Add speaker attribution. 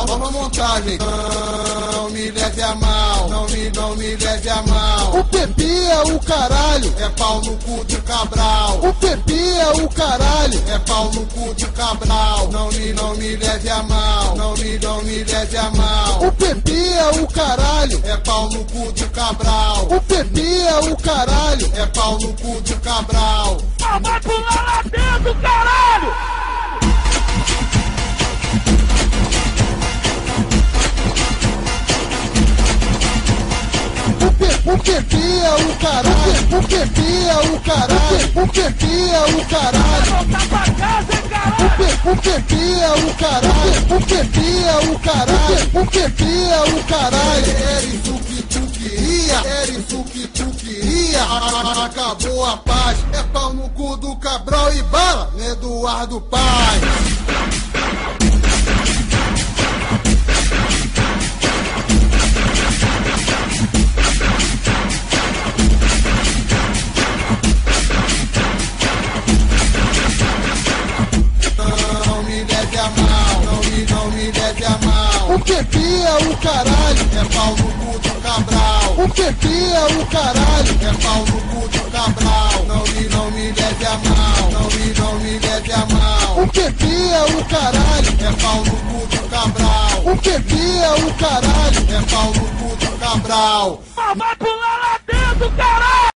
Speaker 1: Vamos montagem. Não me leve a mal, não me leve a mal.
Speaker 2: O Pepe é o caralho,
Speaker 1: é pau no cu de Cabral.
Speaker 2: O Pepe é o caralho,
Speaker 1: é pau no cu de Cabral. Não me leve a mal, não me leve a mal.
Speaker 2: O Pepe é o caralho,
Speaker 1: é pau no cu de Cabral.
Speaker 2: O Pepe é o caralho,
Speaker 1: é pau no cu de Cabral.
Speaker 3: Vai pular lá dentro, caralho!
Speaker 2: O Pepe é o caralho, O Pepe é o caralho, O Pepe é o caralho.
Speaker 3: Voltar pra casa, hein, caralho!
Speaker 2: O Pepe é o caralho, O Pepe é o caralho, O Pepe é o caralho.
Speaker 1: Era isso que tu queria, era isso que tu queria. Acabou a paz, é pau no cu do Cabral e bala, Eduardo Paz.
Speaker 2: O Pepe é o caralho,
Speaker 1: é pau no cu do Cabral.
Speaker 2: O Pepe é o caralho,
Speaker 1: é pau no cu do Cabral. Não me leve a mal, não me leve a mal.
Speaker 2: O Pepe é o caralho,
Speaker 1: é pau no cu do Cabral.
Speaker 2: O Pepe é o caralho,
Speaker 1: é pau no cu do Cabral.
Speaker 3: Vai pular lá dentro, caralho!